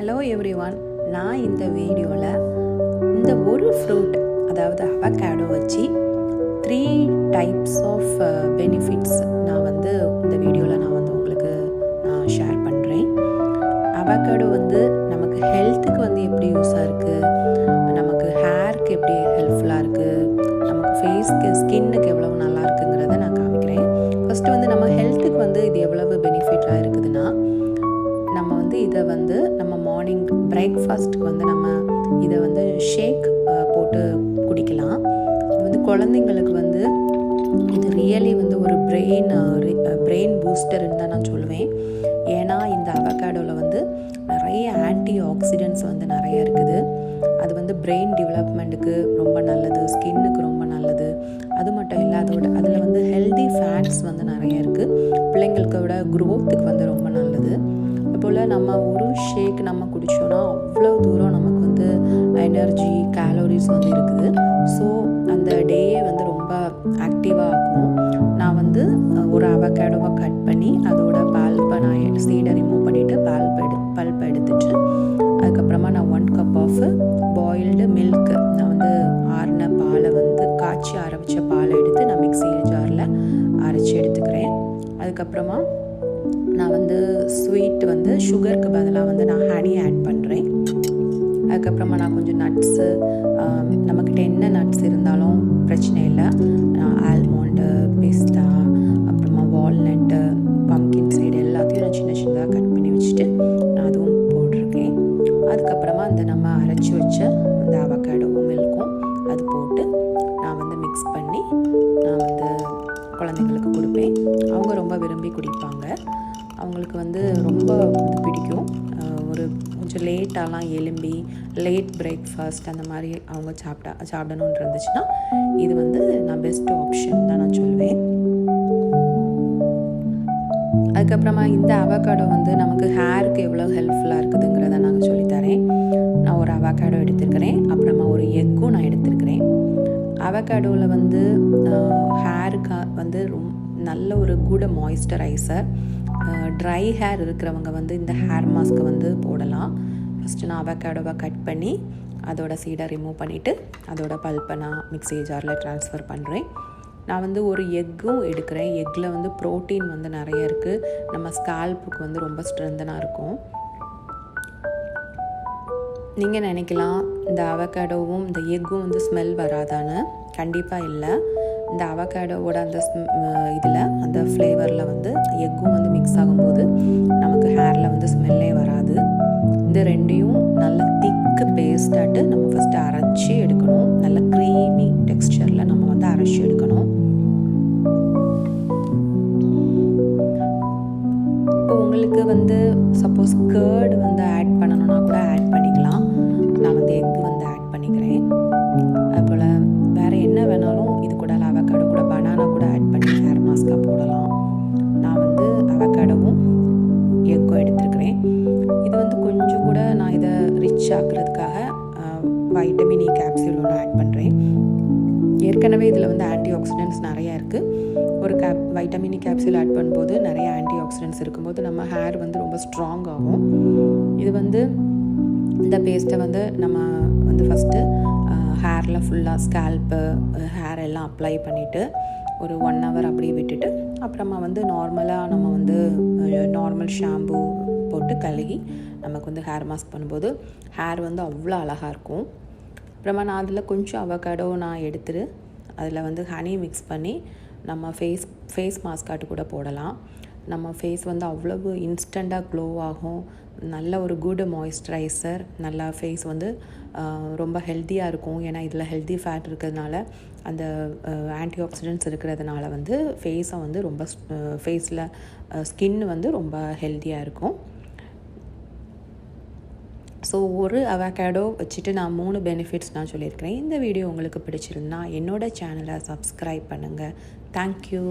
Hello everyone, நான் இந்த வீடியோவில் இந்த ஒரு ஃப்ரூட் அதாவது அவகாடோ வச்சு 3 டைப்ஸ் ஆஃப் பெனிஃபிட்ஸ் நான் இந்த வீடியோவில் உங்களுக்கு ஷேர் பண்ணுறேன். அவகாடோ நமக்கு ஹெல்த்துக்கு எப்படி யூஸாக இருக்குது, நமக்கு ஹேருக்கு எப்படி ஹெல்ப்ஃபுல்லாக இருக்குது, நமக்கு ஃபேஸ்க்கு ஸ்கின்னுக்கு எவ்வளவு நல்லா இருக்குங்கிறத நான் காமிக்கிறேன். ஃபஸ்ட்டு நம்ம ஹெல்த்துக்கு இது எவ்வளவு பெனிஃபிட்டாக இருக்குதுன்னா, நம்ம இதை நம்ம மார்னிங் பிரேக்ஃபாஸ்ட்டுக்கு நம்ம இதை ஷேக் போட்டு குடிக்கலாம். இது குழந்தைங்களுக்கு இது ரியலி ஒரு பிரெயின் பூஸ்டர்ன்னு தான் நான் சொல்லுவேன். ஏன்னா இந்த அவகாடோவில் நிறைய ஆன்டி ஆக்சிடென்ட்ஸ் நிறைய இருக்குது. அது பிரெயின் டெவலப்மெண்ட்டுக்கு ரொம்ப நல்லது, ஸ்கின்னுக்கு ரொம்ப நல்லது. அது மட்டும் இல்லை, அதில் ஹெல்தி ஃபேட்ஸ் நிறைய இருக்குது. பிள்ளைங்களுக்கோட க்ரோத்துக்கு ரொம்ப நல்லது. அதுபோல் நம்ம ஒரு ஷேக் நம்ம குடித்தோன்னா அவ்வளோ தூரம் நமக்கு எனர்ஜி கேலோரிஸ் இருக்குது. ஸோ அந்த டேயே ரொம்ப ஆக்டிவாக ஆகும். நான் ஒரு அவகாடோவை கட் பண்ணி அதோட பல்ப்பை நான் சீடை ரிமூவ் பண்ணிவிட்டு பல்ப்பை எடுத்துட்டு அதுக்கப்புறமா நான் 1 கப் ஆஃப் பாயில்டு மில்க்கு, நான் ஆறின பாலை காய்ச்சி ஆற வச்ச பாலை எடுத்து நான் மிக்ஸி ஜாரில் அரைச்சி எடுத்துக்கிறேன். அதுக்கப்புறமா நான் ஸ்வீட் சுகருக்கு பதிலாக நான் ஹனி ஆட் பண்ணுறேன். அதுக்கப்புறமா நான் கொஞ்சம் நட்ஸு, நம்மக்கிட்ட என்ன நட்ஸ் இருந்தாலும் பிரச்சனை இல்லை. ஆல்மண்டு, பிஸ்தா, அப்புறமா வால்நட்டு, பம்கின் சைடு எல்லாத்தையும் நான் சின்ன சின்னதாக கட் பண்ணி வச்சுட்டு நான் அதுவும் போட்டிருக்கேன். அதுக்கப்புறமா நம்ம அரைச்சி வச்ச அந்த அவகாடோவும் மில்க்கும் அது போட்டு நான் மிக்ஸ் பண்ணி நான் குழந்தைங்களுக்கு கொடுப்பேன். அவங்க ரொம்ப விரும்பி குடிப்பாங்க. அவங்களுக்கு ரொம்ப பிடிக்கும். ஒரு கொஞ்சம் லேட்டாலாம் எழும்பி லேட் பிரேக்ஃபாஸ்ட் அந்த மாதிரி அவங்க சாப்பிடணுன்னு இருந்துச்சுன்னா இது நான் பெஸ்ட் ஆப்ஷன் தான் நான் சொல்லுவேன். அதுக்கப்புறமா இந்த அவகாடோ நமக்கு ஹேருக்கு எவ்வளோ ஹெல்ப்ஃபுல்லாக இருக்குதுங்கிறத நாங்கள் சொல்லித்தரேன். நான் ஒரு அவகாடோ எடுத்துருக்கிறேன், அப்புறமா ஒரு எக்கும் நான் எடுத்துருக்கிறேன். அவகாடோவில் ஹேருக்கு ரொம்ப நல்ல ஒரு குட் மாய்ஸ்சரைசர். ட்ரை ஹேர் இருக்கிறவங்க இந்த ஹேர் மாஸ்க்கை போடலாம். ஃபஸ்ட்டு நான் அவகாடோவை கட் பண்ணி அதோட சீடை ரிமூவ் பண்ணிவிட்டு அதோட பல்ப்பை நான் மிக்ஸி ஜாரில் ட்ரான்ஸ்ஃபர் பண்ணுறேன். நான் ஒரு எக்கும் எடுக்கிறேன். எக்கில் ப்ரோட்டீன் நிறைய இருக்குது. நம்ம ஸ்கால்ப்புக்கு ரொம்ப ஸ்ட்ரென்தனாக இருக்கும். நீங்கள் நினைக்கலாம் இந்த அவகாடோவும் இந்த எக்கும் ஸ்மெல் வராதான்னு. கண்டிப்பாக இல்லை. இந்த அவகாடோவோட அந்த இதில் அந்த ஃப்ளேவரில் எக்கும் மிக்ஸ் ஆகும்போது நமக்கு ஹேரில் ஸ்மெல்லே வராது. இந்த ரெண்டையும் நல்ல திக்கு பேஸ்டாட்டு நம்ம ஃபஸ்ட்டு அரைச்சி எடுக்கணும். நல்ல க்ரீமி டெக்ஸ்சரில் நம்ம அரைச்சி எடுக்கணும். இப்போ உங்களுக்கு சப்போஸ் கர்டு ஆட் பண்ணணுன்னா கூட ஆட் பண்ணிக்கலாம். நான் எக்கு ஆட் பண்ணிக்கிறேன். அதுபோல் வேறு என்ன வேணாலும் இது கூட அவகாடோ கூட பனானா கூட ஆட் பண்ணி ஹேர் மாஸ்காக போடலாம். நான் அவகாடோவும் எக்கும் எடுத்துருக்கிறேன். இது கொஞ்சம் கூட நான் இதை ரிச் ஆக்குறதுக்காக வைட்டமின் இ கேப்சூல் ஒன்று ஆட் பண்ணுறேன். ஏற்கனவே இதில் ஆன்டி ஆக்சிடென்ட்ஸ் நிறையா இருக்குது. ஒரு வைட்டமின் இ கேப்சூல் ஆட் பண்ணும்போது நிறைய ஆன்டி ஆக்சிடென்ட்ஸ் இருக்கும்போது நம்ம ஹேர் ரொம்ப ஸ்ட்ராங் ஆகும். இது இந்த பேஸ்ட்டை நம்ம ஃபஸ்ட்டு ஹேரில் ஃபுல்லாக ஸ்கேல்ப்பு ஹேர் எல்லாம் அப்ளை பண்ணிவிட்டு ஒரு 1 ஹவர் அப்படியே விட்டுட்டு அப்புறமா நார்மலாக நம்ம நார்மல் ஷாம்பு போட்டு கழுகி நமக்கு ஹேர் மாஸ்க் பண்ணும்போது ஹேர் அவ்வளோ அழகாக இருக்கும். அப்புறமா நான் அதில் கொஞ்சம் அவகாடோ நான் எடுத்துட்டு அதில் ஹனி மிக்ஸ் பண்ணி நம்ம ஃபேஸ் மாஸ்காட்டு கூட போடலாம். நம்ம ஃபேஸ் அவ்வளவு இன்ஸ்டண்ட்டாக க்ளோ ஆகும். நல்ல ஒரு குட் மாய்ஸ்சரைசர். நல்லா ஃபேஸ் ரொம்ப ஹெல்த்தியாக இருக்கும். ஏன்னா இதில் ஹெல்த்தி ஃபேட் இருக்கிறதுனால, அந்த ஆன்டி ஆக்சிடென்ட்ஸ் இருக்கிறதுனால ஃபேஸை ரொம்ப ஃபேஸில் ஸ்கின் ரொம்ப ஹெல்த்தியாக இருக்கும். ஸோ ஒரு அவகாடோ வச்சுட்டு நான் 3 பெனிஃபிட்ஸ் நான் சொல்லியிருக்கிறேன். இந்த வீடியோ உங்களுக்கு பிடிச்சிருந்தா என்னோட சேனலை சப்ஸ்கிரைப் பண்ணுங்கள். தேங்க்யூ.